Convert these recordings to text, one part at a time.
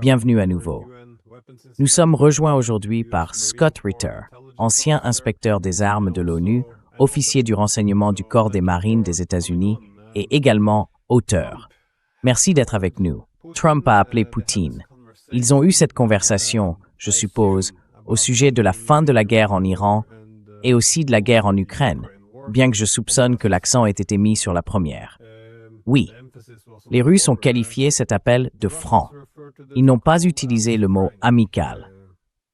Bienvenue à nouveau. Nous sommes rejoints aujourd'hui par Scott Ritter, ancien inspecteur des armes de l'ONU, officier du renseignement du Corps des Marines des États-Unis et également auteur. Merci d'être avec nous. Trump a appelé Poutine. Ils ont eu cette conversation, je suppose, au sujet de la fin de la guerre en Iran et aussi de la guerre en Ukraine, bien que je soupçonne que l'accent ait été mis sur la première. Oui, les Russes ont qualifié cet appel de franc. Ils n'ont pas utilisé le mot amical.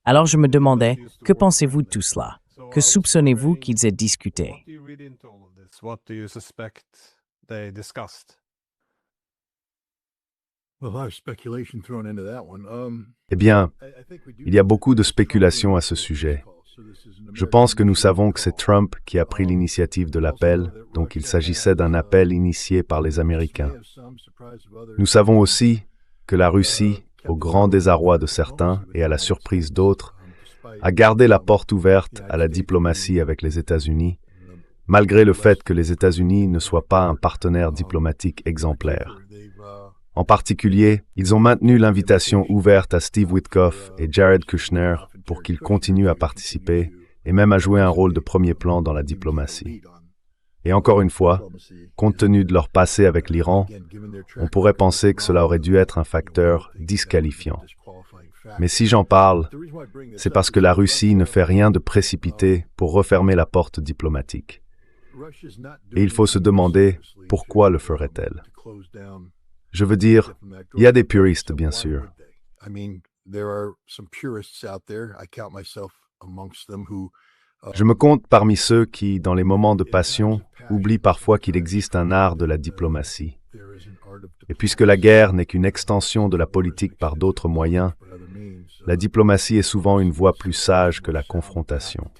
Alors je me demandais, que pensez-vous de tout cela? Que soupçonnez-vous qu'ils aient discuté? Eh bien, il y a beaucoup de spéculations à ce sujet. Je pense que nous savons que c'est Trump qui a pris l'initiative de l'appel, donc il s'agissait d'un appel initié par les Américains. Nous savons aussi que la Russie, au grand désarroi de certains et à la surprise d'autres, a gardé la porte ouverte à la diplomatie avec les États-Unis, malgré le fait que les États-Unis ne soient pas un partenaire diplomatique exemplaire. En particulier, ils ont maintenu l'invitation ouverte à Steve Witkoff et Jared Kushner pour qu'ils continuent à participer et même à jouer un rôle de premier plan dans la diplomatie. Et encore une fois, compte tenu de leur passé avec l'Iran, on pourrait penser que cela aurait dû être un facteur disqualifiant. Mais si j'en parle, c'est parce que la Russie ne fait rien de précipité pour refermer la porte diplomatique. Et il faut se demander pourquoi le ferait-elle. Je veux dire, il y a des puristes, bien sûr. Je me compte parmi ceux qui, dans les moments de passion, oublient parfois qu'il existe un art de la diplomatie. Et puisque la guerre n'est qu'une extension de la politique par d'autres moyens, la diplomatie est souvent une voie plus sage que la confrontation.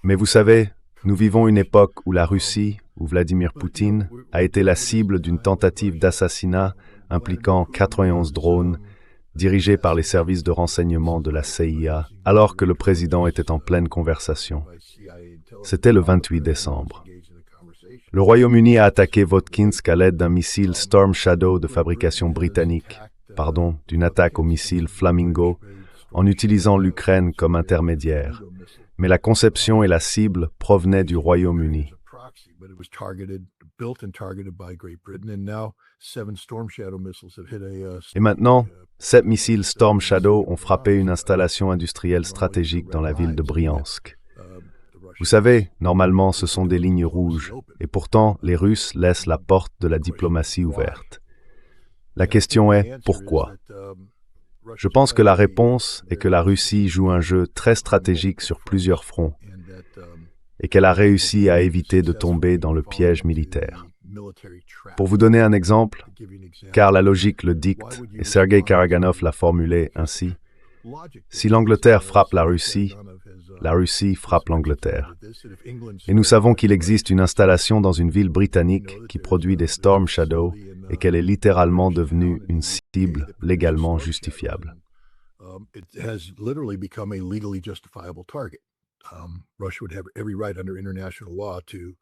Mais vous savez, nous vivons une époque où la Russie, où Vladimir Poutine, a été la cible d'une tentative d'assassinat impliquant 91 drones dirigés par les services de renseignement de la CIA, alors que le président était en pleine conversation. C'était le 28 décembre. Le Royaume-Uni a attaqué Votkinsk à l'aide d'un missile Storm Shadow de fabrication britannique, d'une attaque au missile Flamingo, en utilisant l'Ukraine comme intermédiaire. Mais la conception et la cible provenaient du Royaume-Uni. Et maintenant, 7 missiles Storm Shadow ont frappé une installation industrielle stratégique dans la ville de Briansk. Vous savez, normalement, ce sont des lignes rouges, et pourtant, les Russes laissent la porte de la diplomatie ouverte. La question est, pourquoi? Je pense que la réponse est que la Russie joue un jeu très stratégique sur plusieurs fronts, et qu'elle a réussi à éviter de tomber dans le piège militaire. Pour vous donner un exemple, car la logique le dicte, et Sergei Karaganov l'a formulé ainsi, si l'Angleterre frappe la Russie frappe l'Angleterre. Et nous savons qu'il existe une installation dans une ville britannique qui produit des Storm Shadow et qu'elle est littéralement devenue une cible légalement justifiable.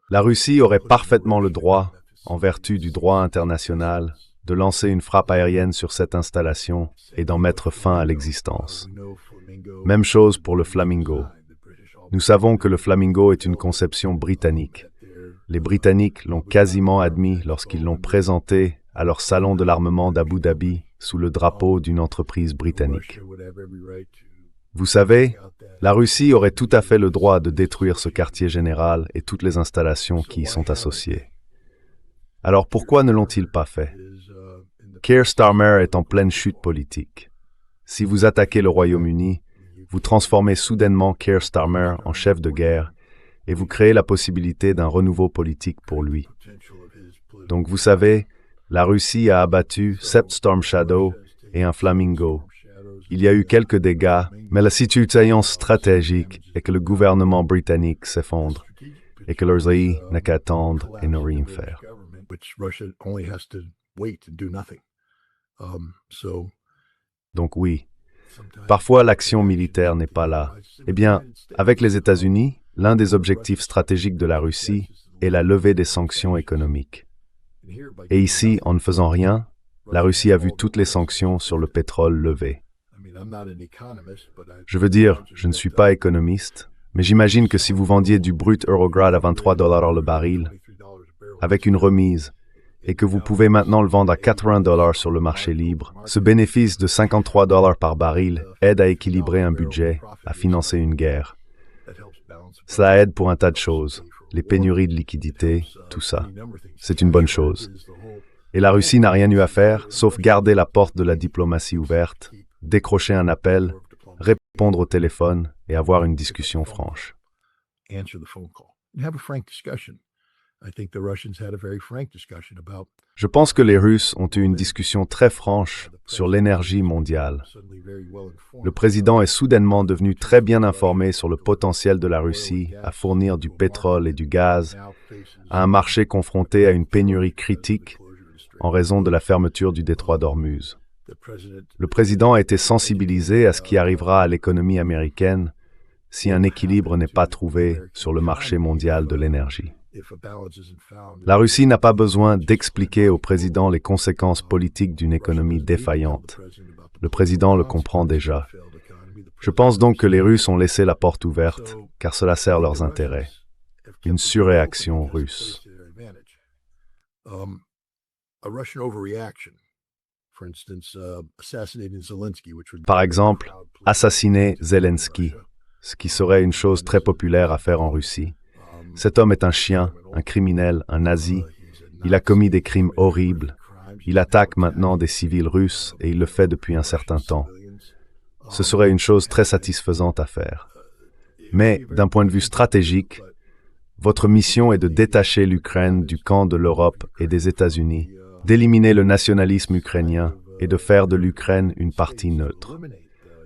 La Russie aurait parfaitement le droit, en vertu du droit international, de lancer une frappe aérienne sur cette installation et d'en mettre fin à l'existence. Même chose pour le Flamingo. Nous savons que le Flamingo est une conception britannique. Les Britanniques l'ont quasiment admis lorsqu'ils l'ont présenté à leur salon de l'armement d'Abu Dhabi sous le drapeau d'une entreprise britannique. Vous savez, la Russie aurait tout à fait le droit de détruire ce quartier général et toutes les installations qui y sont associées. Alors pourquoi ne l'ont-ils pas fait? Keir Starmer est en pleine chute politique. Si vous attaquez le Royaume-Uni, vous transformez soudainement Keir Starmer en chef de guerre et vous créez la possibilité d'un renouveau politique pour lui. Donc vous savez, la Russie a abattu 7 Storm Shadow et un Flamingo. Il y a eu quelques dégâts, mais la situation stratégique est que le gouvernement britannique s'effondre et que leurs alliés n'a qu'à attendre et ne rien faire. Donc oui, parfois l'action militaire n'est pas là. Eh bien, avec les États-Unis, l'un des objectifs stratégiques de la Russie est la levée des sanctions économiques. Et ici, en ne faisant rien, la Russie a vu toutes les sanctions sur le pétrole levées. Je veux dire, je ne suis pas économiste, mais j'imagine que si vous vendiez du brut Eurograd à 23 $ le baril, avec une remise, et que vous pouvez maintenant le vendre à 80 $ sur le marché libre, ce bénéfice de 53 $ par baril aide à équilibrer un budget, à financer une guerre. Cela aide pour un tas de choses, les pénuries de liquidités, tout ça. C'est une bonne chose. Et la Russie n'a rien eu à faire, sauf garder la porte de la diplomatie ouverte, décrocher un appel, répondre au téléphone et avoir une discussion franche. Je pense que les Russes ont eu une discussion très franche sur l'énergie mondiale. Le président est soudainement devenu très bien informé sur le potentiel de la Russie à fournir du pétrole et du gaz à un marché confronté à une pénurie critique en raison de la fermeture du détroit d'Ormuz. Le président a été sensibilisé à ce qui arrivera à l'économie américaine si un équilibre n'est pas trouvé sur le marché mondial de l'énergie. La Russie n'a pas besoin d'expliquer au président les conséquences politiques d'une économie défaillante. Le président le comprend déjà. Je pense donc que les Russes ont laissé la porte ouverte, car cela sert leurs intérêts. Une surréaction russe. Par exemple, assassiner Zelensky, ce qui serait une chose très populaire à faire en Russie. Cet homme est un chien, un criminel, un nazi. Il a commis des crimes horribles. Il attaque maintenant des civils russes et il le fait depuis un certain temps. Ce serait une chose très satisfaisante à faire. Mais, d'un point de vue stratégique, votre mission est de détacher l'Ukraine du camp de l'Europe et des États-Unis, d'éliminer le nationalisme ukrainien et de faire de l'Ukraine une partie neutre.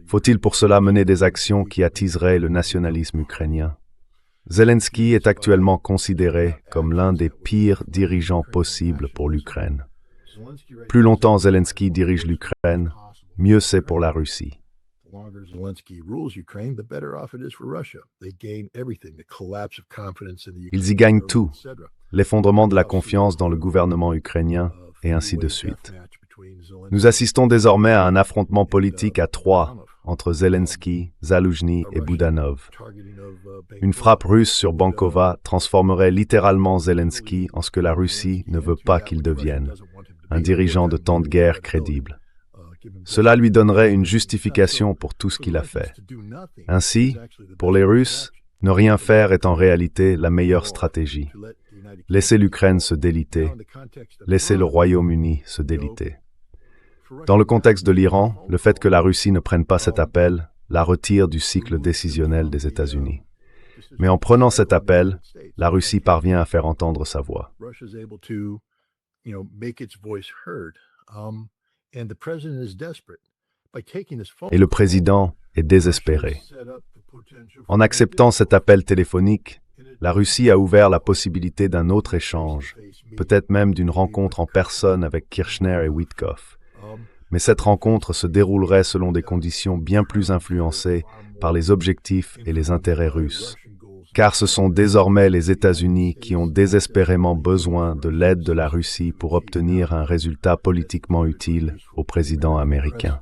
Faut-il pour cela mener des actions qui attiseraient le nationalisme ukrainien? Zelensky est actuellement considéré comme l'un des pires dirigeants possibles pour l'Ukraine. Plus longtemps Zelensky dirige l'Ukraine, mieux c'est pour la Russie. Ils y gagnent tout, l'effondrement de la confiance dans le gouvernement ukrainien, et ainsi de suite. Nous assistons désormais à un affrontement politique à trois entre Zelensky, Zaloujny et Boudanov. Une frappe russe sur Bankova transformerait littéralement Zelensky en ce que la Russie ne veut pas qu'il devienne, un dirigeant de temps de guerre crédible. Cela lui donnerait une justification pour tout ce qu'il a fait. Ainsi, pour les Russes, ne rien faire est en réalité la meilleure stratégie. Laisser l'Ukraine se déliter, laisser le Royaume-Uni se déliter. Dans le contexte de l'Iran, le fait que la Russie ne prenne pas cet appel la retire du cycle décisionnel des États-Unis. Mais en prenant cet appel, la Russie parvient à faire entendre sa voix. Et le président est désespéré. En acceptant cet appel téléphonique, la Russie a ouvert la possibilité d'un autre échange, peut-être même d'une rencontre en personne avec Kirchner et Witkoff. Mais cette rencontre se déroulerait selon des conditions bien plus influencées par les objectifs et les intérêts russes. Car ce sont désormais les États-Unis qui ont désespérément besoin de l'aide de la Russie pour obtenir un résultat politiquement utile au président américain.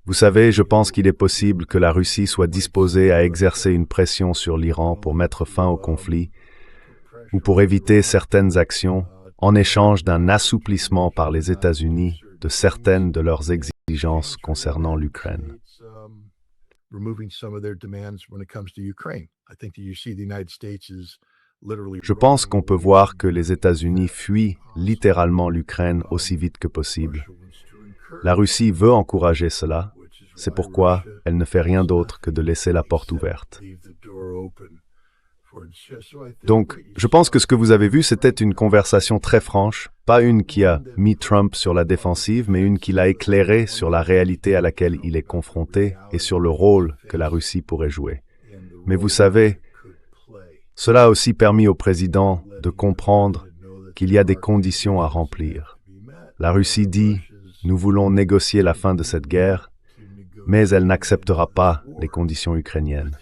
Vous savez, je pense qu'il est possible que la Russie soit disposée à exercer une pression sur l'Iran pour mettre fin au conflit ou pour éviter certaines actions en échange d'un assouplissement par les États-Unis de certaines de leurs exigences concernant l'Ukraine. Je pense qu'on peut voir que les États-Unis fuient littéralement l'Ukraine aussi vite que possible. La Russie veut encourager cela, c'est pourquoi elle ne fait rien d'autre que de laisser la porte ouverte. Donc, je pense que ce que vous avez vu, c'était une conversation très franche, pas une qui a mis Trump sur la défensive, mais une qui l'a éclairé sur la réalité à laquelle il est confronté et sur le rôle que la Russie pourrait jouer. Mais vous savez, cela a aussi permis au président de comprendre qu'il y a des conditions à remplir. La Russie dit « Nous voulons négocier la fin de cette guerre », mais elle n'acceptera pas les conditions ukrainiennes.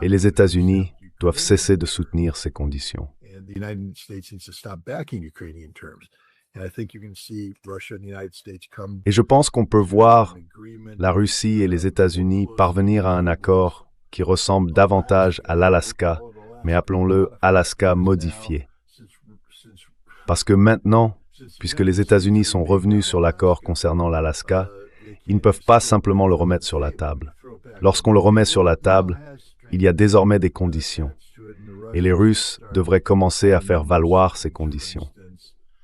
Et les États-Unis doivent cesser de soutenir ces conditions. Et je pense qu'on peut voir la Russie et les États-Unis parvenir à un accord qui ressemble davantage à l'Alaska, mais appelons-le Alaska modifié. Parce que maintenant, puisque les États-Unis sont revenus sur l'accord concernant l'Alaska, ils ne peuvent pas simplement le remettre sur la table. Lorsqu'on le remet sur la table, il y a désormais des conditions. Et les Russes devraient commencer à faire valoir ces conditions.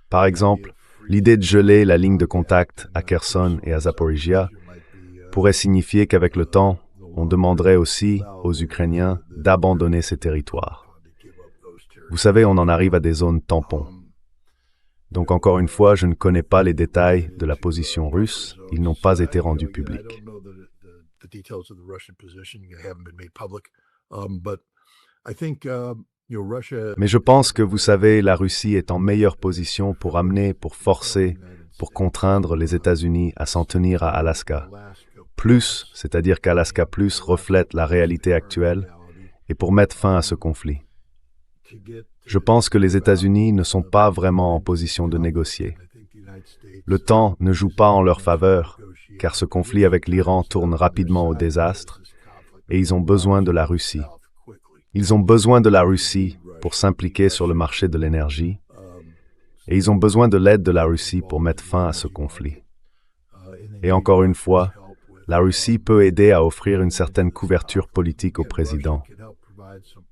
Par exemple, l'idée de geler la ligne de contact à Kherson et à Zaporizhia pourrait signifier qu'avec le temps, on demanderait aussi aux Ukrainiens d'abandonner ces territoires. Vous savez, on en arrive à des zones tampons. Donc encore une fois, je ne connais pas les détails de la position russe, ils n'ont pas été rendus publics. Mais je pense que, vous savez, la Russie est en meilleure position pour forcer, pour contraindre les États-Unis à s'en tenir à Alaska. Plus, c'est-à-dire qu'Alaska Plus reflète la réalité actuelle, et pour mettre fin à ce conflit. Je pense que les États-Unis ne sont pas vraiment en position de négocier. Le temps ne joue pas en leur faveur, car ce conflit avec l'Iran tourne rapidement au désastre, et ils ont besoin de la Russie. Ils ont besoin de la Russie pour s'impliquer sur le marché de l'énergie, et ils ont besoin de l'aide de la Russie pour mettre fin à ce conflit. Et encore une fois, la Russie peut aider à offrir une certaine couverture politique au président.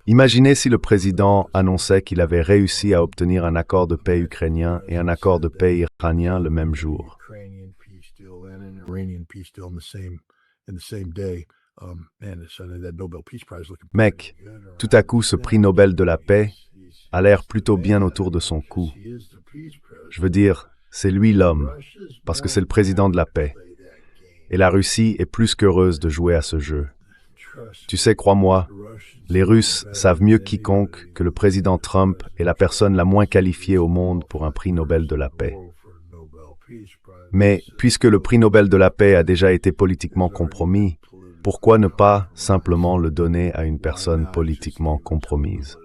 Imaginez si le président annonçait qu'il avait réussi à obtenir un accord de paix ukrainien et un accord de paix iranien le même jour. Mec, tout à coup, ce prix Nobel de la paix a l'air plutôt bien autour de son cou. Je veux dire, c'est lui l'homme, parce que c'est le président de la paix. Et la Russie est plus qu'heureuse de jouer à ce jeu. Tu sais, crois-moi, les Russes savent mieux quiconque que le président Trump est la personne la moins qualifiée au monde pour un prix Nobel de la paix. Mais puisque le prix Nobel de la paix a déjà été politiquement compromis, pourquoi ne pas simplement le donner à une personne politiquement compromise?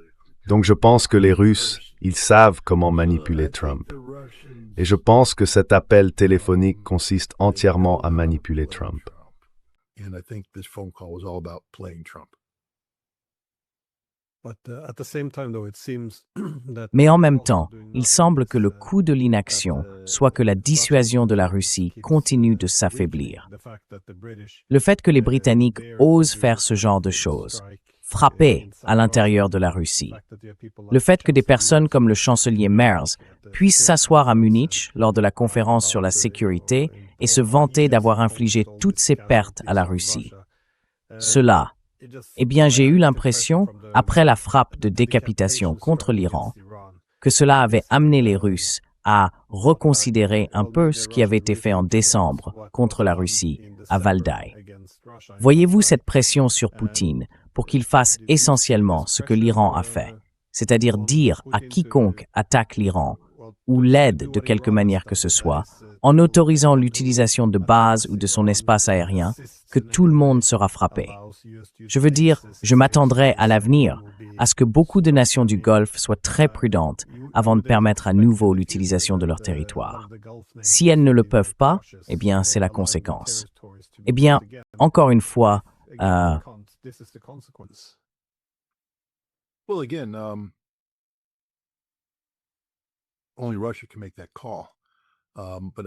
Donc je pense que les Russes, ils savent comment manipuler Trump. Et je pense que cet appel téléphonique consiste entièrement à manipuler Trump. Mais en même temps, il semble que le coût de l'inaction soit que la dissuasion de la Russie continue de s'affaiblir. Le fait que les Britanniques osent faire ce genre de choses, frapper à l'intérieur de la Russie, le fait que des personnes comme le chancelier Merz puissent s'asseoir à Munich lors de la conférence sur la sécurité et se vanter d'avoir infligé toutes ces pertes à la Russie. Cela, eh bien, j'ai eu l'impression, après la frappe de décapitation contre l'Iran, que cela avait amené les Russes à reconsidérer un peu ce qui avait été fait en décembre contre la Russie à Valdai. Voyez-vous cette pression sur Poutine pour qu'il fasse essentiellement ce que l'Iran a fait, c'est-à-dire dire à quiconque attaque l'Iran ou l'aide de quelque manière que ce soit, en autorisant l'utilisation de bases ou de son espace aérien, que tout le monde sera frappé. Je veux dire, je m'attendrai à l'avenir à ce que beaucoup de nations du Golfe soient très prudentes avant de permettre à nouveau l'utilisation de leur territoire. Si elles ne le peuvent pas, eh bien, c'est la conséquence. Eh bien, encore une fois,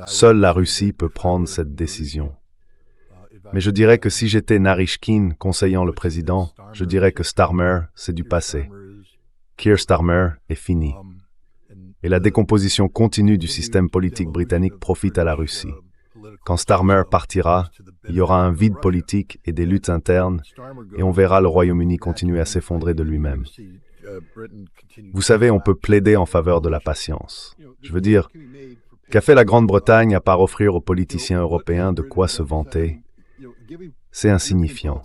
Seule la Russie peut prendre cette décision. Mais je dirais que si j'étais Naryshkin conseillant le président, je dirais que Starmer, c'est du passé. Keir Starmer est fini. Et la décomposition continue du système politique britannique profite à la Russie. Quand Starmer partira, il y aura un vide politique et des luttes internes, et on verra le Royaume-Uni continuer à s'effondrer de lui-même. Vous savez, on peut plaider en faveur de la patience. Je veux dire, qu'a fait la Grande-Bretagne à part offrir aux politiciens européens de quoi se vanter? C'est insignifiant.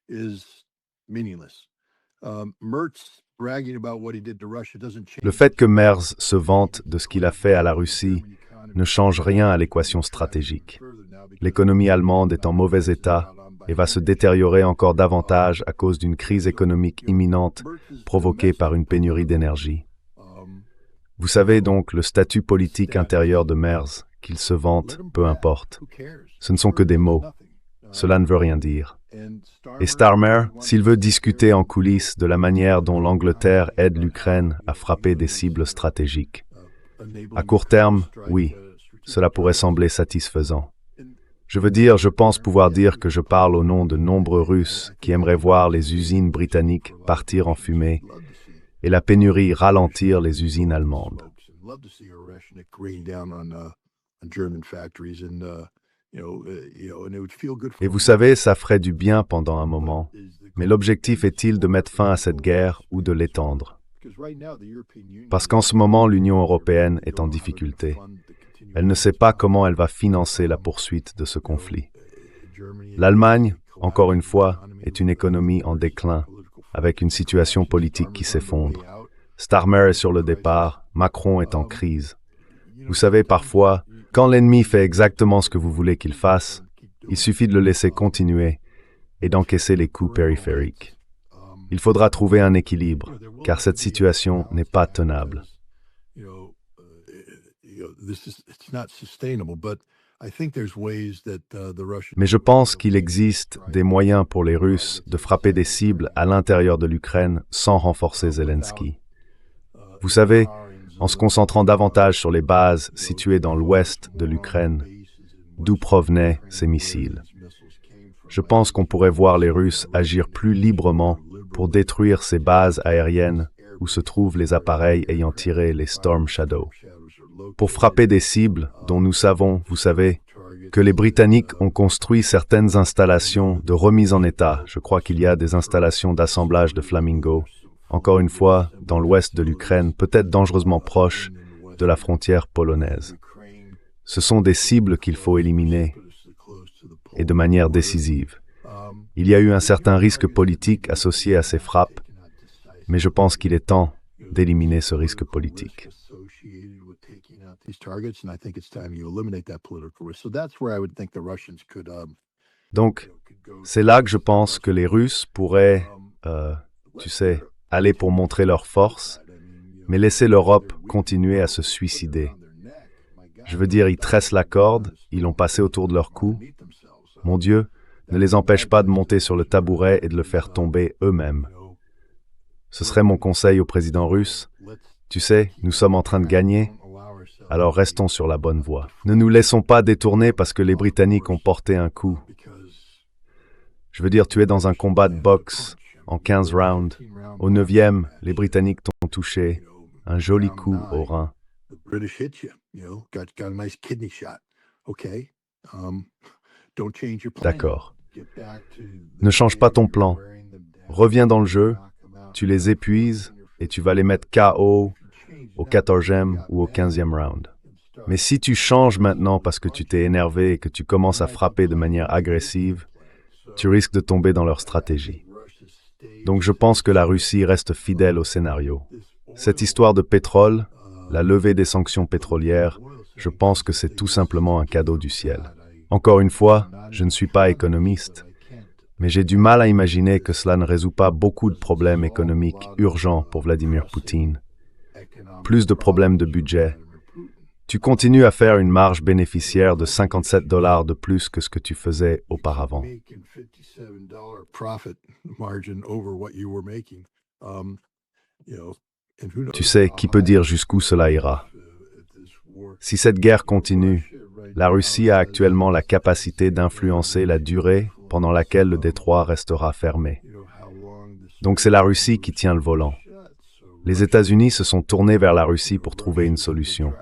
Le fait que Merz se vante de ce qu'il a fait à la Russie ne change rien à l'équation stratégique. L'économie allemande est en mauvais état et va se détériorer encore davantage à cause d'une crise économique imminente provoquée par une pénurie d'énergie. Vous savez donc le statut politique intérieur de Merz, qu'il se vante, peu importe. Ce ne sont que des mots. Cela ne veut rien dire. Et Starmer, s'il veut discuter en coulisses de la manière dont l'Angleterre aide l'Ukraine à frapper des cibles stratégiques. À court terme, oui, cela pourrait sembler satisfaisant. Je veux dire, je pense pouvoir dire que je parle au nom de nombreux Russes qui aimeraient voir les usines britanniques partir en fumée et la pénurie ralentir les usines allemandes. Et vous savez, ça ferait du bien pendant un moment, mais l'objectif est-il de mettre fin à cette guerre ou de l'étendre? Parce qu'en ce moment, l'Union européenne est en difficulté. Elle ne sait pas comment elle va financer la poursuite de ce conflit. L'Allemagne, encore une fois, est une économie en déclin, avec une situation politique qui s'effondre. Starmer est sur le départ, Macron est en crise. Vous savez, parfois, quand l'ennemi fait exactement ce que vous voulez qu'il fasse, il suffit de le laisser continuer et d'encaisser les coups périphériques. Il faudra trouver un équilibre, car cette situation n'est pas tenable. Mais je pense qu'il existe des moyens pour les Russes de frapper des cibles à l'intérieur de l'Ukraine sans renforcer Zelensky. Vous savez, en se concentrant davantage sur les bases situées dans l'ouest de l'Ukraine, d'où provenaient ces missiles. Je pense qu'on pourrait voir les Russes agir plus librement pour détruire ces bases aériennes où se trouvent les appareils ayant tiré les Storm Shadow. Pour frapper des cibles dont nous savons, vous savez, que les Britanniques ont construit certaines installations de remise en état. Je crois qu'il y a des installations d'assemblage de Flamingo, encore une fois, dans l'ouest de l'Ukraine, peut-être dangereusement proche de la frontière polonaise. Ce sont des cibles qu'il faut éliminer, et de manière décisive. Il y a eu un certain risque politique associé à ces frappes, mais je pense qu'il est temps d'éliminer ce risque politique. Donc, c'est là que je pense que les Russes pourraient, aller pour montrer leur force, mais laisser l'Europe continuer à se suicider. Je veux dire, ils tressent la corde, ils l'ont passée autour de leur cou. Mon Dieu, ne les empêche pas de monter sur le tabouret et de le faire tomber eux-mêmes. Ce serait mon conseil au président russe. Tu sais, nous sommes en train de gagner, alors restons sur la bonne voie. Ne nous laissons pas détourner parce que les Britanniques ont porté un coup. Je veux dire, tu es dans un combat de boxe en 15 rounds. Au 9e, les Britanniques t'ont touché. Un joli coup au rein. D'accord. Ne change pas ton plan. Reviens dans le jeu, tu les épuises et tu vas les mettre KO au 14e ou au 15e round. Mais si tu changes maintenant parce que tu t'es énervé et que tu commences à frapper de manière agressive, tu risques de tomber dans leur stratégie. Donc je pense que la Russie reste fidèle au scénario. Cette histoire de pétrole, la levée des sanctions pétrolières, je pense que c'est tout simplement un cadeau du ciel. Encore une fois, je ne suis pas économiste, mais j'ai du mal à imaginer que cela ne résout pas beaucoup de problèmes économiques urgents pour Vladimir Poutine. Plus de problèmes de budget. Tu continues à faire une marge bénéficiaire de $57 de plus que ce que tu faisais auparavant. Tu sais, qui peut dire jusqu'où cela ira? Si cette guerre continue, la Russie a actuellement la capacité d'influencer la durée pendant laquelle le détroit restera fermé. Donc c'est la Russie qui tient le volant. Les États-Unis se sont tournés vers la Russie pour trouver une solution.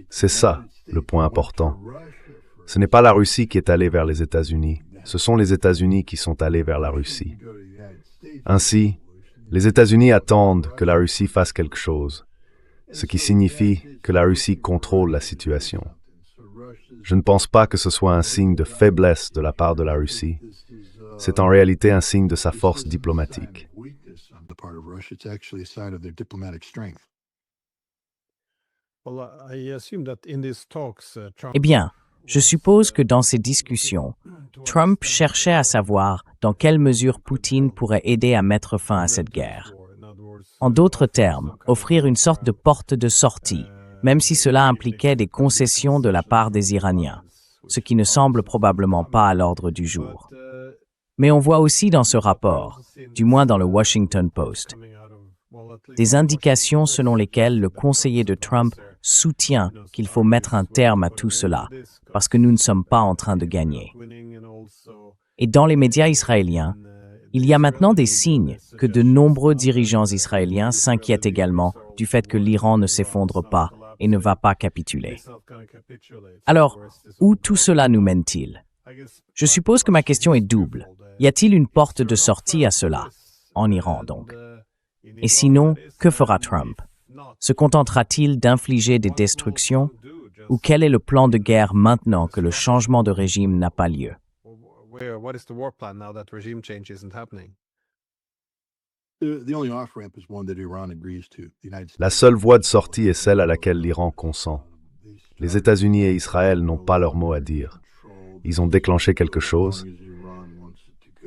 C'est ça, le point important. Ce n'est pas la Russie qui est allée vers les États-Unis, ce sont les États-Unis qui sont allés vers la Russie. Ainsi, les États-Unis attendent que la Russie fasse quelque chose, ce qui signifie que la Russie contrôle la situation. Je ne pense pas que ce soit un signe de faiblesse de la part de la Russie. C'est en réalité un signe de sa force diplomatique. Eh bien, Je suppose que dans ces discussions, Trump cherchait à savoir dans quelle mesure Poutine pourrait aider à mettre fin à cette guerre. En d'autres termes, offrir une sorte de porte de sortie, même si cela impliquait des concessions de la part des Iraniens, ce qui ne semble probablement pas à l'ordre du jour. Mais on voit aussi dans ce rapport, du moins dans le Washington Post, des indications selon lesquelles le conseiller de Trump soutient qu'il faut mettre un terme à tout cela, parce que nous ne sommes pas en train de gagner. Et dans les médias israéliens, il y a maintenant des signes que de nombreux dirigeants israéliens s'inquiètent également du fait que l'Iran ne s'effondre pas et ne va pas capituler. Alors, où tout cela nous mène-t-il? Je suppose que ma question est double. Y a-t-il une porte de sortie à cela? En Iran, donc. Et sinon, que fera Trump? Se contentera-t-il d'infliger des destructions? Ou quel est le plan de guerre maintenant que le changement de régime n'a pas lieu? La seule voie de sortie est celle à laquelle l'Iran consent. Les États-Unis et Israël n'ont pas leur mot à dire. Ils ont déclenché quelque chose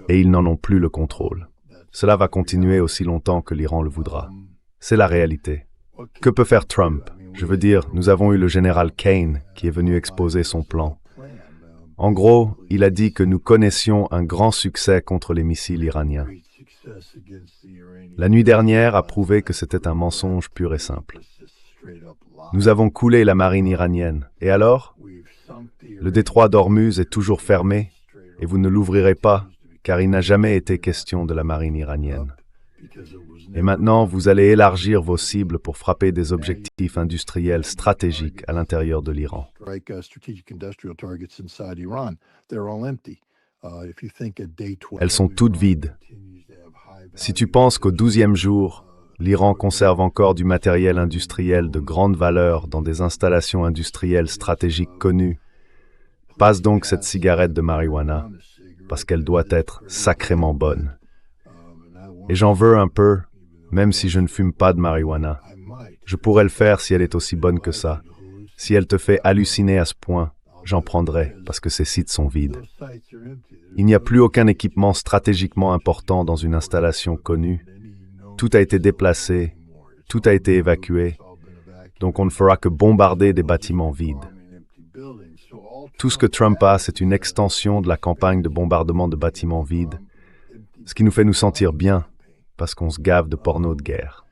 et ils n'en ont plus le contrôle. Cela va continuer aussi longtemps que l'Iran le voudra. C'est la réalité. Que peut faire Trump? Je veux dire, nous avons eu le général Kane qui est venu exposer son plan. En gros, il a dit que nous connaissions un grand succès contre les missiles iraniens. La nuit dernière a prouvé que c'était un mensonge pur et simple. Nous avons coulé la marine iranienne. Et alors? Le détroit d'Ormuz est toujours fermé et vous ne l'ouvrirez pas car il n'a jamais été question de la marine iranienne. Et maintenant, vous allez élargir vos cibles pour frapper des objectifs industriels stratégiques à l'intérieur de l'Iran. Elles sont toutes vides. Si tu penses qu'au 12e jour, l'Iran conserve encore du matériel industriel de grande valeur dans des installations industrielles stratégiques connues, passe donc cette cigarette de marijuana, parce qu'elle doit être sacrément bonne. Et j'en veux un peu, même si je ne fume pas de marijuana. Je pourrais le faire si elle est aussi bonne que ça. Si elle te fait halluciner à ce point, j'en prendrai, parce que ces sites sont vides. Il n'y a plus aucun équipement stratégiquement important dans une installation connue. Tout a été déplacé, tout a été évacué, donc on ne fera que bombarder des bâtiments vides. Tout ce que Trump a, c'est une extension de la campagne de bombardement de bâtiments vides, ce qui nous fait nous sentir bien, parce qu'on se gave de porno de guerre.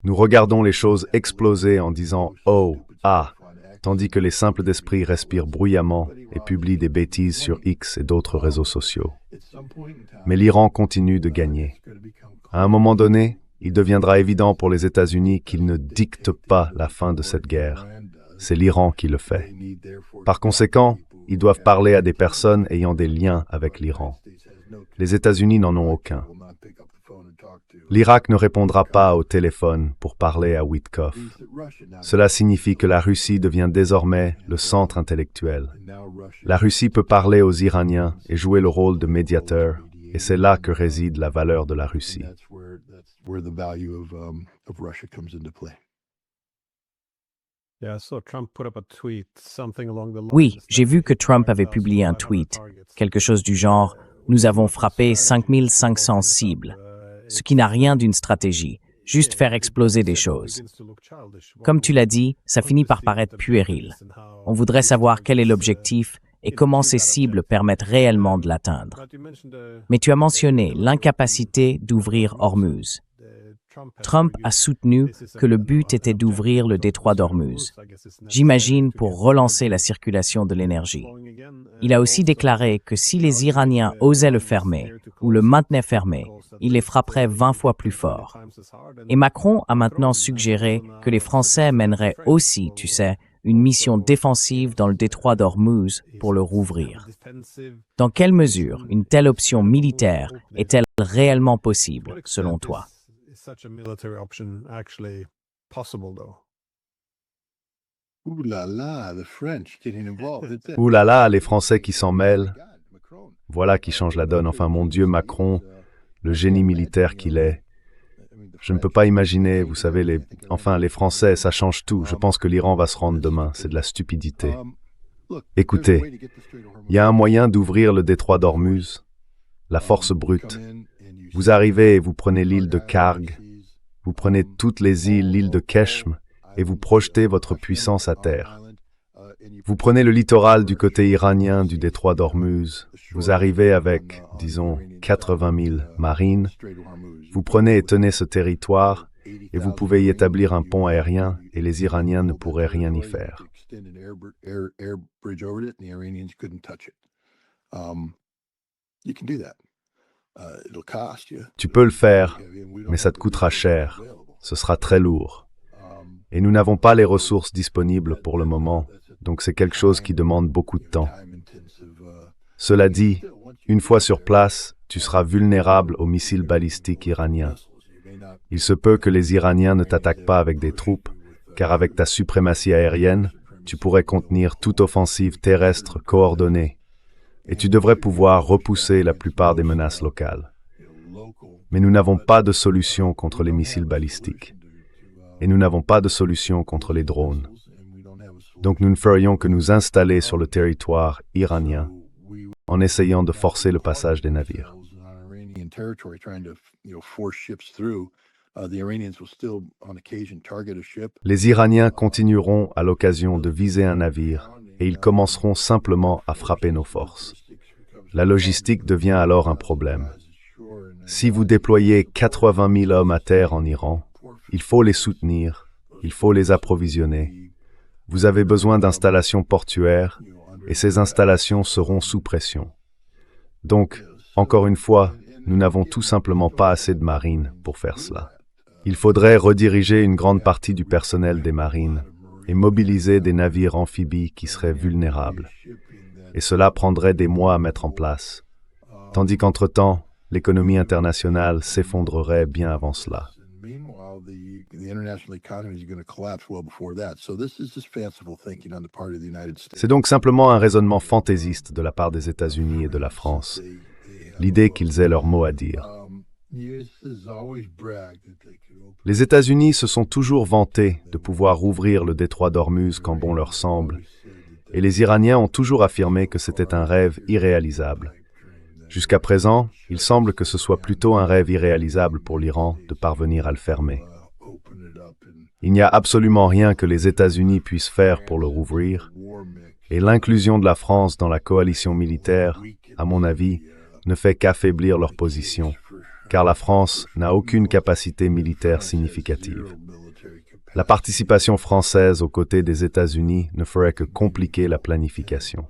Nous regardons les choses exploser en disant « oh, ah », tandis que les simples d'esprit respirent bruyamment et publient des bêtises sur X et d'autres réseaux sociaux. Mais l'Iran continue de gagner. À un moment donné, il deviendra évident pour les États-Unis qu'ils ne dictent pas la fin de cette guerre. C'est l'Iran qui le fait. Par conséquent, ils doivent parler à des personnes ayant des liens avec l'Iran. Les États-Unis n'en ont aucun. L'Irak ne répondra pas au téléphone pour parler à Witkoff. Cela signifie que la Russie devient désormais le centre intellectuel. La Russie peut parler aux Iraniens et jouer le rôle de médiateur, et c'est là que réside la valeur de la Russie. Oui, j'ai vu que Trump avait publié un tweet, quelque chose du genre « Nous avons frappé 5500 cibles », ce qui n'a rien d'une stratégie, juste faire exploser des choses. Comme tu l'as dit, ça finit par paraître puéril. On voudrait savoir quel est l'objectif et comment ces cibles permettent réellement de l'atteindre. Mais tu as mentionné l'incapacité d'ouvrir Ormuz. Trump a soutenu que le but était d'ouvrir le détroit d'Ormuz, j'imagine pour relancer la circulation de l'énergie. Il a aussi déclaré que si les Iraniens osaient le fermer ou le maintenaient fermé, il les frapperait 20 fois plus fort. Et Macron a maintenant suggéré que les Français mèneraient aussi, tu sais, une mission défensive dans le détroit d'Ormuz pour le rouvrir. Dans quelle mesure une telle option militaire est-elle réellement possible, selon toi? Ouh là là, les Français qui s'en mêlent. Voilà qui change la donne. Enfin, mon Dieu, Macron, le génie militaire qu'il est. Je ne peux pas imaginer, vous savez, les Français, ça change tout. Je pense que l'Iran va se rendre demain. C'est de la stupidité. Écoutez, il y a un moyen d'ouvrir le détroit d'Ormuz, la force brute. Vous arrivez et vous prenez l'île de Karg, vous prenez toutes les îles, l'île de Keshm, et vous projetez votre puissance à terre. Vous prenez le littoral du côté iranien du détroit d'Ormuz, vous arrivez avec, disons, 80 000 marines, vous prenez et tenez ce territoire, et vous pouvez y établir un pont aérien, et les Iraniens ne pourraient rien y faire. Tu peux le faire, mais ça te coûtera cher. Ce sera très lourd. Et nous n'avons pas les ressources disponibles pour le moment, donc c'est quelque chose qui demande beaucoup de temps. Cela dit, une fois sur place, tu seras vulnérable aux missiles balistiques iraniens. Il se peut que les Iraniens ne t'attaquent pas avec des troupes, car avec ta suprématie aérienne, tu pourrais contenir toute offensive terrestre coordonnée, et tu devrais pouvoir repousser la plupart des menaces locales. Mais nous n'avons pas de solution contre les missiles balistiques, et nous n'avons pas de solution contre les drones. Donc nous ne ferions que nous installer sur le territoire iranien en essayant de forcer le passage des navires. Les Iraniens continueront à l'occasion de viser un navire et ils commenceront simplement à frapper nos forces. La logistique devient alors un problème. Si vous déployez 80 000 hommes à terre en Iran, il faut les soutenir, il faut les approvisionner. Vous avez besoin d'installations portuaires et ces installations seront sous pression. Donc, encore une fois, nous n'avons tout simplement pas assez de marines pour faire cela. Il faudrait rediriger une grande partie du personnel des marines et mobiliser des navires amphibies qui seraient vulnérables. Et cela prendrait des mois à mettre en place. Tandis qu'entre-temps, l'économie internationale s'effondrerait bien avant cela. C'est donc simplement un raisonnement fantaisiste de la part des États-Unis et de la France, l'idée qu'ils aient leur mot à dire. Les États-Unis se sont toujours vantés de pouvoir ouvrir le détroit d'Ormuz quand bon leur semble, et les Iraniens ont toujours affirmé que c'était un rêve irréalisable. Jusqu'à présent, il semble que ce soit plutôt un rêve irréalisable pour l'Iran de parvenir à le fermer. Il n'y a absolument rien que les États-Unis puissent faire pour le rouvrir, et l'inclusion de la France dans la coalition militaire, à mon avis, ne fait qu'affaiblir leur position, car la France n'a aucune capacité militaire significative. La participation française aux côtés des États-Unis ne ferait que compliquer la planification.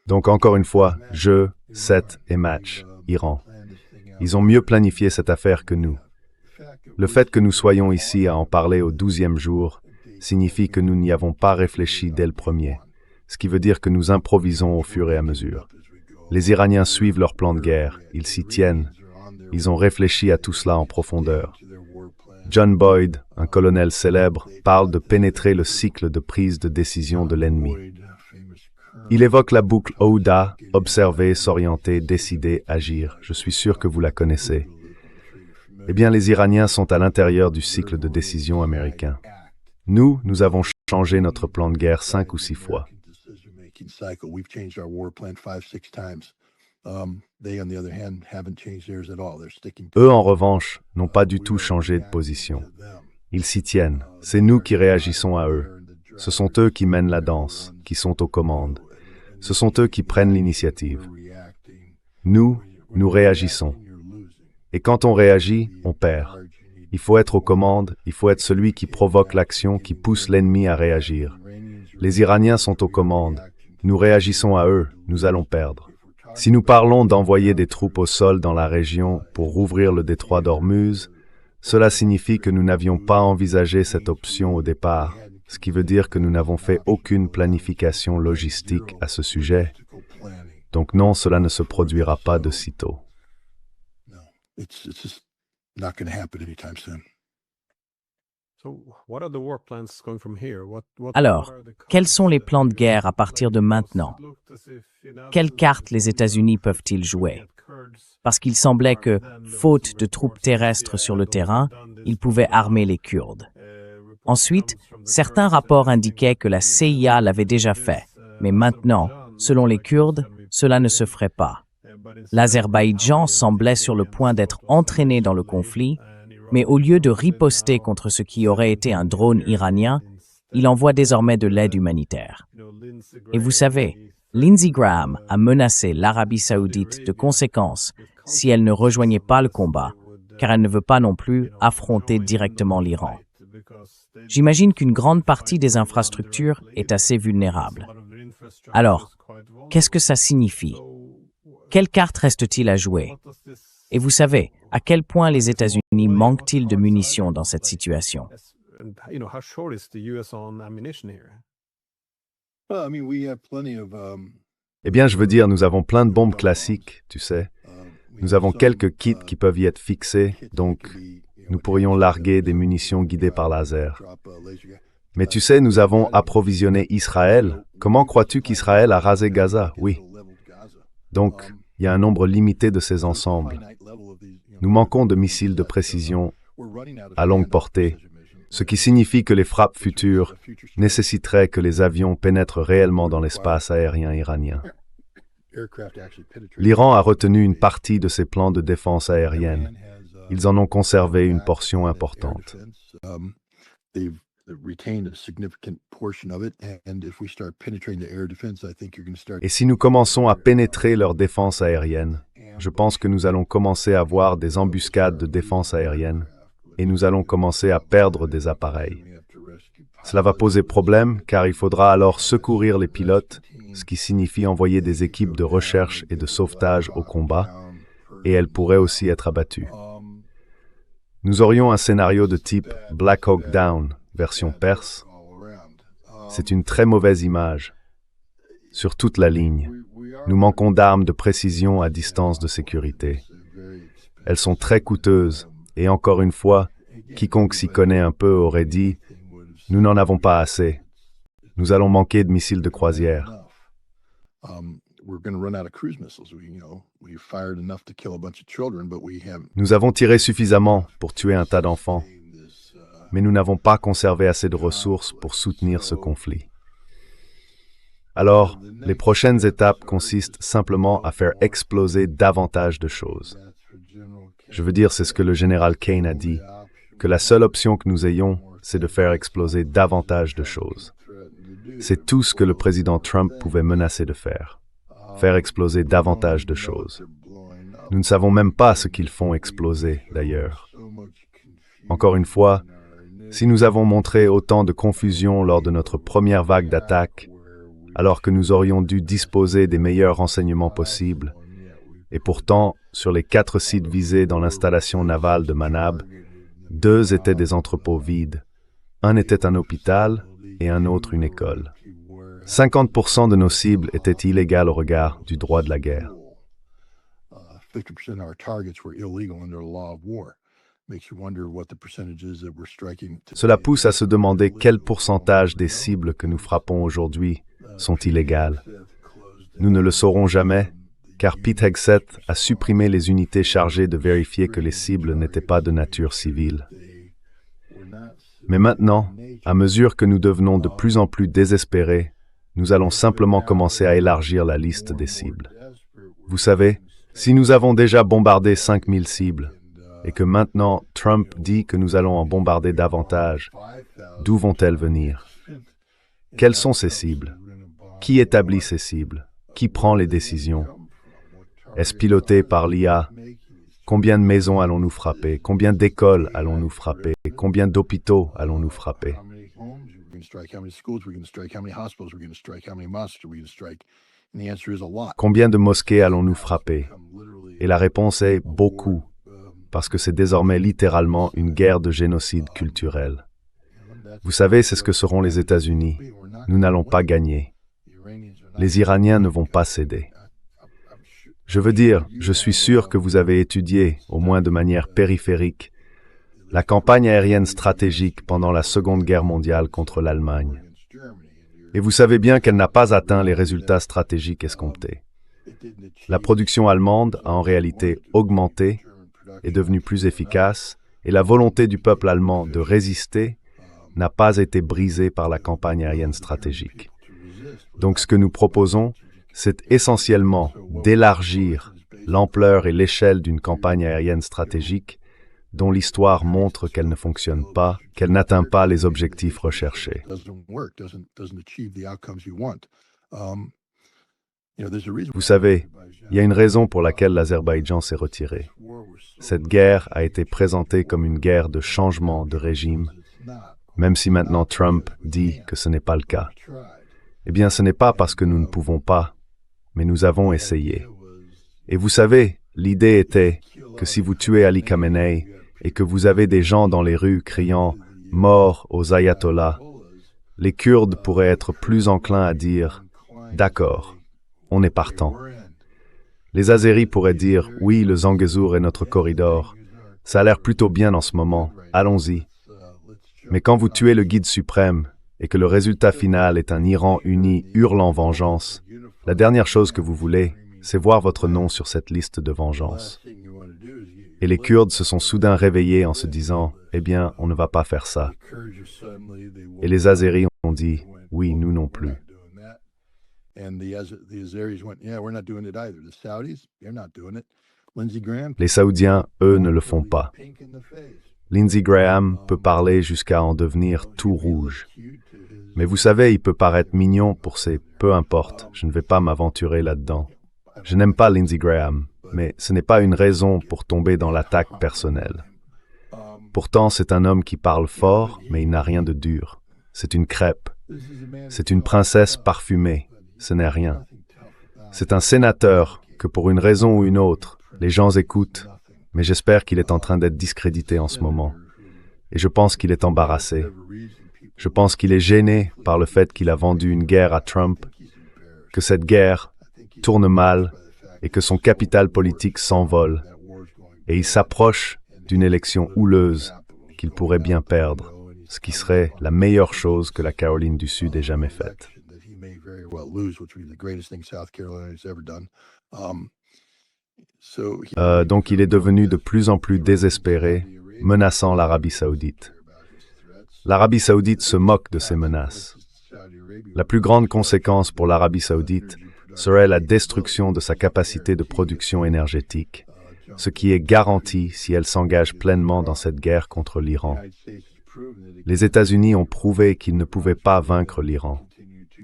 Donc encore une fois, set et match, Iran. Ils ont mieux planifié cette affaire que nous. Le fait que nous soyons ici à en parler au 12e jour signifie que nous n'y avons pas réfléchi dès le premier, ce qui veut dire que nous improvisons au fur et à mesure. Les Iraniens suivent leur plan de guerre, ils s'y tiennent, ils ont réfléchi à tout cela en profondeur. John Boyd, un colonel célèbre, parle de pénétrer le cycle de prise de décision de l'ennemi. Il évoque la boucle OUDA, observer, s'orienter, décider, agir. Je suis sûr que vous la connaissez. Eh bien, les Iraniens sont à l'intérieur du cycle de décision américain. Nous avons changé notre plan de guerre 5 ou 6 fois. Eux, en revanche, n'ont pas du tout changé de position. Ils s'y tiennent. C'est nous qui réagissons à eux. Ce sont eux qui mènent la danse, qui sont aux commandes. Ce sont eux qui prennent l'initiative. Nous réagissons. Et quand on réagit, on perd. Il faut être aux commandes, il faut être celui qui provoque l'action, qui pousse l'ennemi à réagir. Les Iraniens sont aux commandes. Nous réagissons à eux, nous allons perdre. Si nous parlons d'envoyer des troupes au sol dans la région pour rouvrir le détroit d'Ormuz, cela signifie que nous n'avions pas envisagé cette option au départ, ce qui veut dire que nous n'avons fait aucune planification logistique à ce sujet. Donc non, cela ne se produira pas de sitôt. Alors, quels sont les plans de guerre à partir de maintenant? Quelles cartes les États-Unis peuvent-ils jouer? Parce qu'il semblait que, faute de troupes terrestres sur le terrain, ils pouvaient armer les Kurdes. Ensuite, certains rapports indiquaient que la CIA l'avait déjà fait, mais maintenant, selon les Kurdes, cela ne se ferait pas. L'Azerbaïdjan semblait sur le point d'être entraîné dans le conflit, mais au lieu de riposter contre ce qui aurait été un drone iranien, il envoie désormais de l'aide humanitaire. Et vous savez, Lindsey Graham a menacé l'Arabie saoudite de conséquences si elle ne rejoignait pas le combat, car elle ne veut pas non plus affronter directement l'Iran. J'imagine qu'une grande partie des infrastructures est assez vulnérable. Alors, qu'est-ce que ça signifie? Quelle carte reste-t-il à jouer? Et vous savez, à quel point les États-Unis manquent-ils de munitions dans cette situation? Eh bien, je veux dire, nous avons plein de bombes classiques, tu sais. Nous avons quelques kits qui peuvent y être fixés, donc nous pourrions larguer des munitions guidées par laser. Mais tu sais, nous avons approvisionné Israël. Comment crois-tu qu'Israël a rasé Gaza? Oui. Donc, il y a un nombre limité de ces ensembles. Nous manquons de missiles de précision à longue portée, ce qui signifie que les frappes futures nécessiteraient que les avions pénètrent réellement dans l'espace aérien iranien. L'Iran a retenu une partie de ses plans de défense aérienne. Ils en ont conservé une portion importante. Et si nous commençons à pénétrer leur défense aérienne, je pense que nous allons commencer à voir des embuscades de défense aérienne et nous allons commencer à perdre des appareils. Cela va poser problème car il faudra alors secourir les pilotes, ce qui signifie envoyer des équipes de recherche et de sauvetage au combat, et elles pourraient aussi être abattues. Nous aurions un scénario de type Black Hawk Down, version perse. C'est une très mauvaise image. Sur toute la ligne, nous manquons d'armes de précision à distance de sécurité. Elles sont très coûteuses, et encore une fois, quiconque s'y connaît un peu aurait dit « Nous n'en avons pas assez. Nous allons manquer de missiles de croisière. » Nous avons tiré suffisamment pour tuer un tas d'enfants, mais nous n'avons pas conservé assez de ressources pour soutenir ce conflit. Alors, les prochaines étapes consistent simplement à faire exploser davantage de choses. Je veux dire, c'est ce que le général Kane a dit, que la seule option que nous ayons, c'est de faire exploser davantage de choses. C'est tout ce que le président Trump pouvait menacer de faire exploser davantage de choses. Nous ne savons même pas ce qu'ils font exploser, d'ailleurs. Encore une fois, si nous avons montré autant de confusion lors de notre première vague d'attaque, alors que nous aurions dû disposer des meilleurs renseignements possibles, et pourtant, sur les 4 sites visés dans l'installation navale de Manab, 2 étaient des entrepôts vides. Un était un hôpital et un autre une école. 50% de nos cibles étaient illégales au regard du droit de la guerre. Cela pousse à se demander quel pourcentage des cibles que nous frappons aujourd'hui sont illégales. Nous ne le saurons jamais, car Pete Hegseth a supprimé les unités chargées de vérifier que les cibles n'étaient pas de nature civile. Mais maintenant, à mesure que nous devenons de plus en plus désespérés, nous allons simplement commencer à élargir la liste des cibles. Vous savez, si nous avons déjà bombardé 5000 cibles, et que maintenant Trump dit que nous allons en bombarder davantage, d'où vont-elles venir? Quelles sont ces cibles? Qui établit ces cibles? Qui prend les décisions? Est-ce piloté par l'IA? Combien de maisons allons-nous frapper? Combien d'écoles allons-nous frapper? Combien d'hôpitaux allons-nous frapper? Combien de mosquées allons-nous frapper? Et la réponse est beaucoup, parce que c'est désormais littéralement une guerre de génocide culturel. Vous savez, c'est ce que seront les États-Unis. Nous n'allons pas gagner. Les Iraniens ne vont pas céder. Je veux dire, je suis sûr que vous avez étudié, au moins de manière périphérique, la campagne aérienne stratégique pendant la Seconde Guerre mondiale contre l'Allemagne. Et vous savez bien qu'elle n'a pas atteint les résultats stratégiques escomptés. La production allemande a en réalité augmenté, est devenue plus efficace, et la volonté du peuple allemand de résister n'a pas été brisée par la campagne aérienne stratégique. Donc ce que nous proposons, c'est essentiellement d'élargir l'ampleur et l'échelle d'une campagne aérienne stratégique dont l'histoire montre qu'elle ne fonctionne pas, qu'elle n'atteint pas les objectifs recherchés. Vous savez, il y a une raison pour laquelle l'Azerbaïdjan s'est retiré. Cette guerre a été présentée comme une guerre de changement de régime, même si maintenant Trump dit que ce n'est pas le cas. Eh bien, ce n'est pas parce que nous ne pouvons pas, mais nous avons essayé. Et vous savez, l'idée était que si vous tuez Ali Khamenei et que vous avez des gens dans les rues criant « Mort aux ayatollahs », les Kurdes pourraient être plus enclins à dire « D'accord, on est partant ». Les Azéris pourraient dire « Oui, le Zangezur est notre corridor. Ça a l'air plutôt bien en ce moment, allons-y ». Mais quand vous tuez le guide suprême et que le résultat final est un Iran uni hurlant vengeance, la dernière chose que vous voulez, c'est voir votre nom sur cette liste de vengeance. Et les Kurdes se sont soudain réveillés en se disant « Eh bien, on ne va pas faire ça ». Et les Azéris ont dit « Oui, nous non plus ». Les Saoudiens, eux, ne le font pas. Lindsey Graham peut parler jusqu'à en devenir tout rouge. Mais vous savez, il peut paraître mignon pour ses « peu importe, je ne vais pas m'aventurer là-dedans ». Je n'aime pas Lindsey Graham, mais ce n'est pas une raison pour tomber dans l'attaque personnelle. Pourtant, c'est un homme qui parle fort, mais il n'a rien de dur. C'est une crêpe. C'est une princesse parfumée. Ce n'est rien. C'est un sénateur que pour une raison ou une autre, les gens écoutent, mais j'espère qu'il est en train d'être discrédité en ce moment. Et je pense qu'il est embarrassé. Je pense qu'il est gêné par le fait qu'il a vendu une guerre à Trump, que cette guerre tourne mal et que son capital politique s'envole. Et il s'approche d'une élection houleuse qu'il pourrait bien perdre, ce qui serait la meilleure chose que la Caroline du Sud ait jamais faite. Donc il est devenu de plus en plus désespéré, menaçant l'Arabie saoudite. L'Arabie saoudite se moque de ces menaces. La plus grande conséquence pour l'Arabie saoudite serait la destruction de sa capacité de production énergétique, ce qui est garanti si elle s'engage pleinement dans cette guerre contre l'Iran. Les États-Unis ont prouvé qu'ils ne pouvaient pas vaincre l'Iran.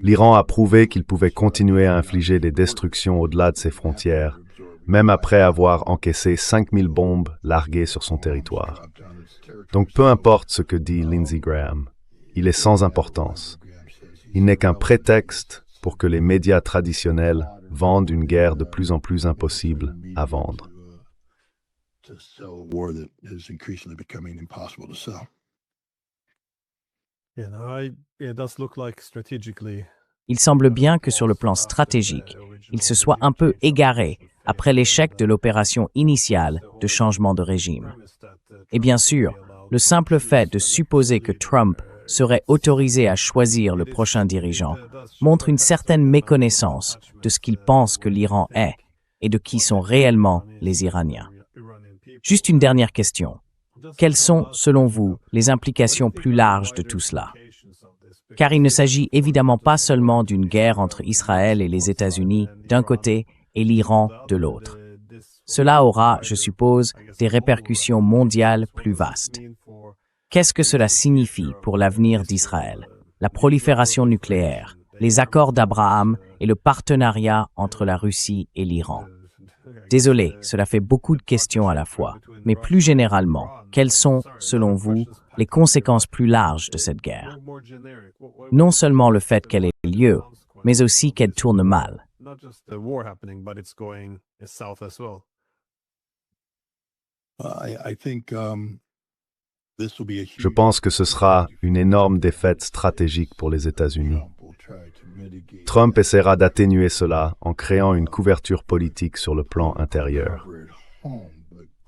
L'Iran a prouvé qu'il pouvait continuer à infliger des destructions au-delà de ses frontières, même après avoir encaissé 5000 bombes larguées sur son territoire. Donc peu importe ce que dit Lindsey Graham, il est sans importance. Il n'est qu'un prétexte pour que les médias traditionnels vendent une guerre de plus en plus impossible à vendre. Il semble bien que sur le plan stratégique, il se soit un peu égaré après l'échec de l'opération initiale de changement de régime. Et bien sûr, le simple fait de supposer que Trump serait autorisé à choisir le prochain dirigeant montre une certaine méconnaissance de ce qu'il pense que l'Iran est et de qui sont réellement les Iraniens. Juste une dernière question. Quelles sont, selon vous, les implications plus larges de tout cela? Car il ne s'agit évidemment pas seulement d'une guerre entre Israël et les États-Unis d'un côté et l'Iran de l'autre. Cela aura, je suppose, des répercussions mondiales plus vastes. Qu'est-ce que cela signifie pour l'avenir d'Israël, la prolifération nucléaire, les accords d'Abraham et le partenariat entre la Russie et l'Iran? Désolé, cela fait beaucoup de questions à la fois, mais plus généralement, quelles sont, selon vous, les conséquences plus larges de cette guerre? Non seulement le fait qu'elle ait lieu, mais aussi qu'elle tourne mal. Je pense que ce sera une énorme défaite stratégique pour les États-Unis. Trump essaiera d'atténuer cela en créant une couverture politique sur le plan intérieur.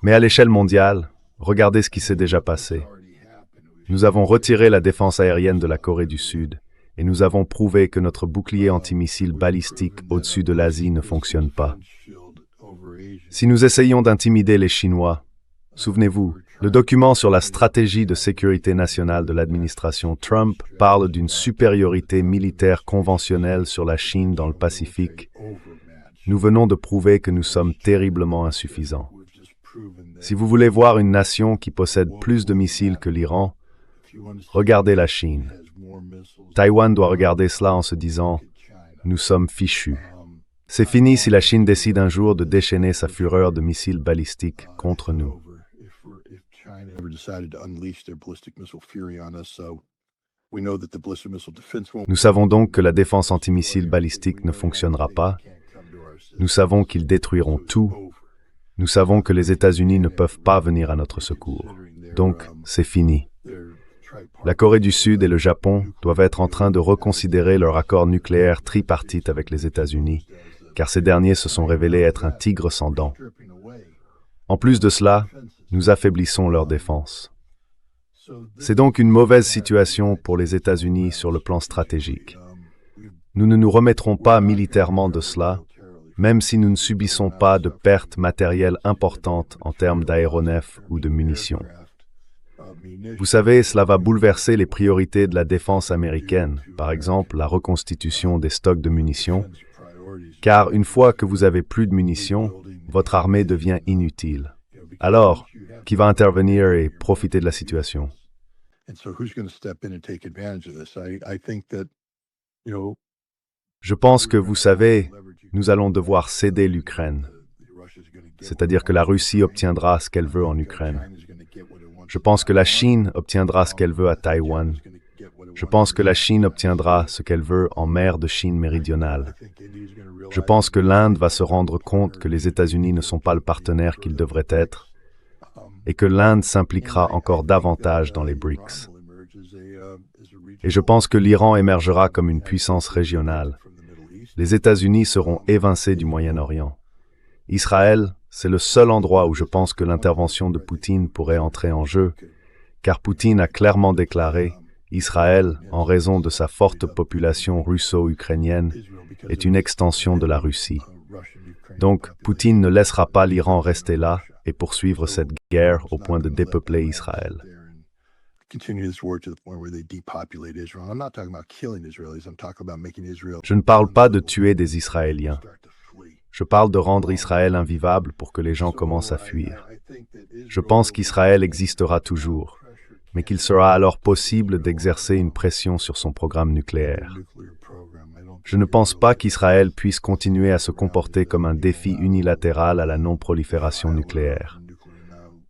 Mais à l'échelle mondiale, Regardez ce qui s'est déjà passé. Nous avons retiré la défense aérienne de la Corée du Sud et nous avons prouvé que notre bouclier antimissile balistique au-dessus de l'Asie ne fonctionne pas. Si nous essayons d'intimider les Chinois, souvenez-vous, le document sur la stratégie de sécurité nationale de l'administration Trump parle d'une supériorité militaire conventionnelle sur la Chine dans le Pacifique. Nous venons de prouver que nous sommes terriblement insuffisants. Si vous voulez voir une nation qui possède plus de missiles que l'Iran, regardez la Chine. Taïwan doit regarder cela en se disant « Nous sommes fichus ». C'est fini si la Chine décide un jour de déchaîner sa fureur de missiles balistiques contre nous. Nous savons donc que la défense antimissile balistique ne fonctionnera pas. Nous savons qu'ils détruiront tout. Nous savons que les États-Unis ne peuvent pas venir à notre secours. Donc, c'est fini. La Corée du Sud et le Japon doivent être en train de reconsidérer leur accord nucléaire tripartite avec les États-Unis, car ces derniers se sont révélés être un tigre sans dents. En plus de cela, nous affaiblissons leur défense. C'est donc une mauvaise situation pour les États-Unis sur le plan stratégique. Nous ne nous remettrons pas militairement de cela, même si nous ne subissons pas de pertes matérielles importantes en termes d'aéronefs ou de munitions. Vous savez, cela va bouleverser les priorités de la défense américaine, par exemple la reconstitution des stocks de munitions, car une fois que vous avez plus de munitions, votre armée devient inutile. Alors, qui va intervenir et profiter de la situation? Je pense que, vous savez, nous allons devoir céder l'Ukraine. C'est-à-dire que la Russie obtiendra ce qu'elle veut en Ukraine. Je pense que la Chine obtiendra ce qu'elle veut à Taïwan. Je pense que la Chine obtiendra ce qu'elle veut en mer de Chine méridionale. Je pense que l'Inde va se rendre compte que les États-Unis ne sont pas le partenaire qu'ils devraient être et que l'Inde s'impliquera encore davantage dans les BRICS. Et je pense que l'Iran émergera comme une puissance régionale. Les États-Unis seront évincés du Moyen-Orient. Israël, c'est le seul endroit où je pense que l'intervention de Poutine pourrait entrer en jeu, car Poutine a clairement déclaré Israël, en raison de sa forte population russo-ukrainienne, est une extension de la Russie. Donc, Poutine ne laissera pas l'Iran rester là et poursuivre cette guerre au point de dépeupler Israël. Je ne parle pas de tuer des Israéliens. Je parle de rendre Israël invivable pour que les gens commencent à fuir. Je pense qu'Israël existera toujours, mais qu'il sera alors possible d'exercer une pression sur son programme nucléaire. Je ne pense pas qu'Israël puisse continuer à se comporter comme un défi unilatéral à la non-prolifération nucléaire.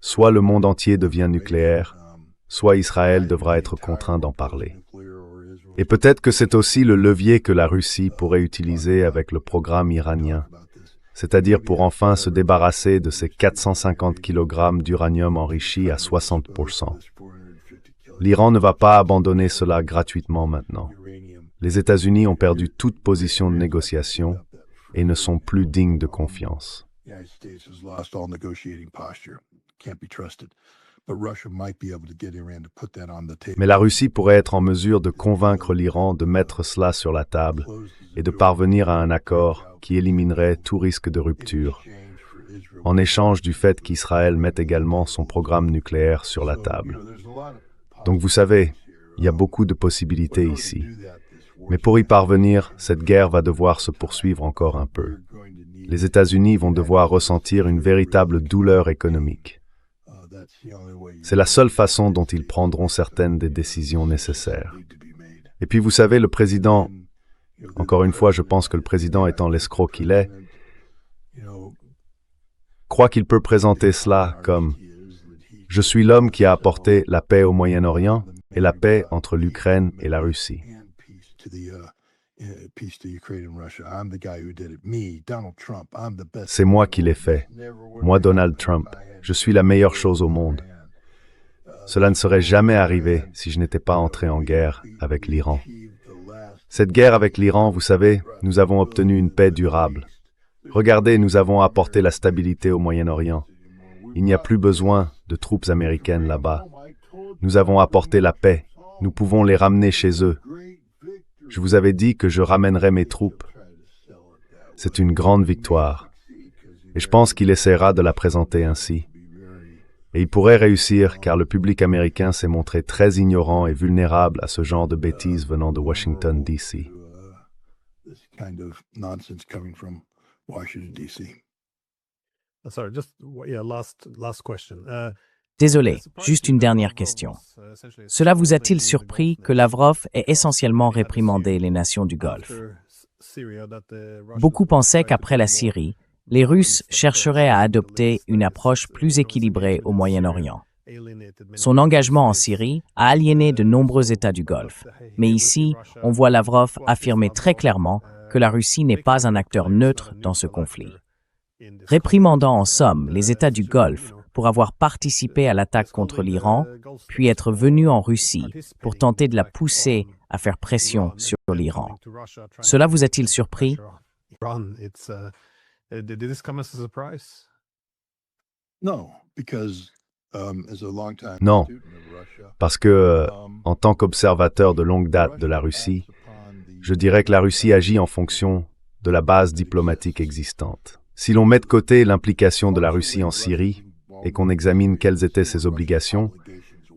Soit le monde entier devient nucléaire, soit Israël devra être contraint d'en parler. Et peut-être que c'est aussi le levier que la Russie pourrait utiliser avec le programme iranien, c'est-à-dire pour enfin se débarrasser de ces 450 kg d'uranium enrichi à 60%. L'Iran ne va pas abandonner cela gratuitement maintenant. Les États-Unis ont perdu toute position de négociation et ne sont plus dignes de confiance. Mais la Russie pourrait être en mesure de convaincre l'Iran de mettre cela sur la table et de parvenir à un accord qui éliminerait tout risque de rupture, en échange du fait qu'Israël mette également son programme nucléaire sur la table. Donc vous savez, il y a beaucoup de possibilités ici. Mais pour y parvenir, cette guerre va devoir se poursuivre encore un peu. Les États-Unis vont devoir ressentir une véritable douleur économique. C'est la seule façon dont ils prendront certaines des décisions nécessaires. Et puis vous savez, le président, encore une fois, je pense que le président étant l'escroc qu'il est, croit qu'il peut présenter cela comme « Je suis l'homme qui a apporté la paix au Moyen-Orient et la paix entre l'Ukraine et la Russie. » C'est moi qui l'ai fait. Moi, Donald Trump. Je suis la meilleure chose au monde. Cela ne serait jamais arrivé si je n'étais pas entré en guerre avec l'Iran. Cette guerre avec l'Iran, vous savez, nous avons obtenu une paix durable. Regardez, nous avons apporté la stabilité au Moyen-Orient. Il n'y a plus besoin de troupes américaines là-bas. Nous avons apporté la paix. Nous pouvons les ramener chez eux. Je vous avais dit que je ramènerais mes troupes. C'est une grande victoire. Et je pense qu'il essaiera de la présenter ainsi. Et il pourrait réussir car le public américain s'est montré très ignorant et vulnérable à ce genre de bêtises venant de Washington, D.C. Désolé, juste une dernière question. Cela vous a-t-il surpris que Lavrov ait essentiellement réprimandé les nations du Golfe? Beaucoup pensaient qu'après la Syrie, les Russes chercheraient à adopter une approche plus équilibrée au Moyen-Orient. Son engagement en Syrie a aliéné de nombreux États du Golfe. Mais ici, on voit Lavrov affirmer très clairement que la Russie n'est pas un acteur neutre dans ce conflit. Réprimandant en somme les États du Golfe pour avoir participé à l'attaque contre l'Iran, puis être venu en Russie pour tenter de la pousser à faire pression sur l'Iran. Cela vous a-t-il surpris? Non, parce que, en tant qu'observateur de longue date de la Russie, je dirais que la Russie agit en fonction de la base diplomatique existante. Si l'on met de côté l'implication de la Russie en Syrie et qu'on examine quelles étaient ses obligations,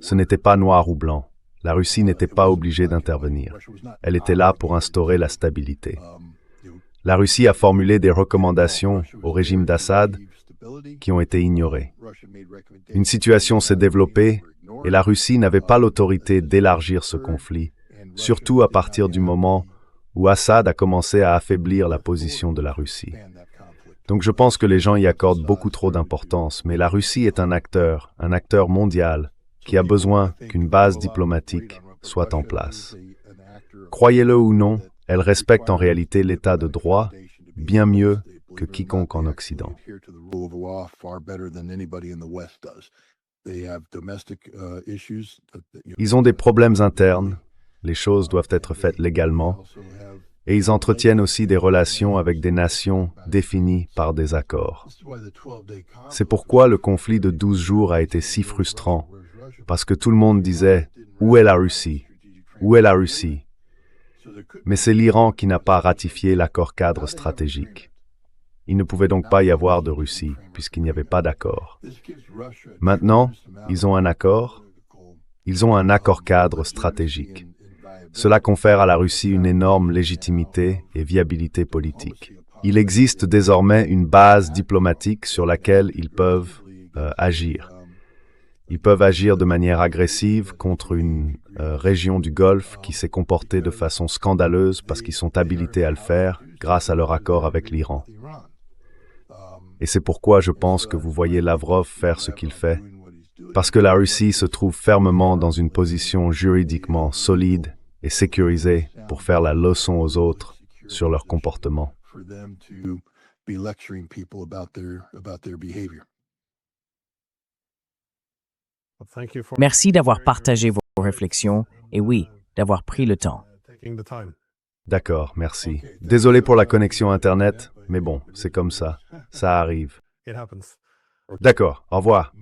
ce n'était pas noir ou blanc. La Russie n'était pas obligée d'intervenir. Elle était là pour instaurer la stabilité. La Russie a formulé des recommandations au régime d'Assad qui ont été ignorées. Une situation s'est développée et la Russie n'avait pas l'autorité d'élargir ce conflit, surtout à partir du moment où Assad a commencé à affaiblir la position de la Russie. Donc je pense que les gens y accordent beaucoup trop d'importance, mais la Russie est un acteur mondial, qui a besoin qu'une base diplomatique soit en place. Croyez-le ou non, elle respecte en réalité l'état de droit bien mieux que quiconque en Occident. Ils ont des problèmes internes, les choses doivent être faites légalement, et ils entretiennent aussi des relations avec des nations définies par des accords. C'est pourquoi le conflit de 12 jours a été si frustrant, parce que tout le monde disait « Où est la Russie? Où est la Russie ?» Mais c'est l'Iran qui n'a pas ratifié l'accord cadre stratégique. Il ne pouvait donc pas y avoir de Russie, puisqu'il n'y avait pas d'accord. Maintenant, ils ont un accord cadre stratégique. Cela confère à la Russie une énorme légitimité et viabilité politique. Il existe désormais une base diplomatique sur laquelle ils peuvent agir. Ils peuvent agir de manière agressive contre une région du Golfe qui s'est comportée de façon scandaleuse parce qu'ils sont habilités à le faire grâce à leur accord avec l'Iran. Et c'est pourquoi je pense que vous voyez Lavrov faire ce qu'il fait, parce que la Russie se trouve fermement dans une position juridiquement solide et sécurisée pour faire la leçon aux autres sur leur comportement. Merci d'avoir partagé vos réflexions et oui, d'avoir pris le temps. D'accord, merci. Désolé pour la connexion Internet, mais bon, c'est comme ça. Ça arrive. D'accord, au revoir.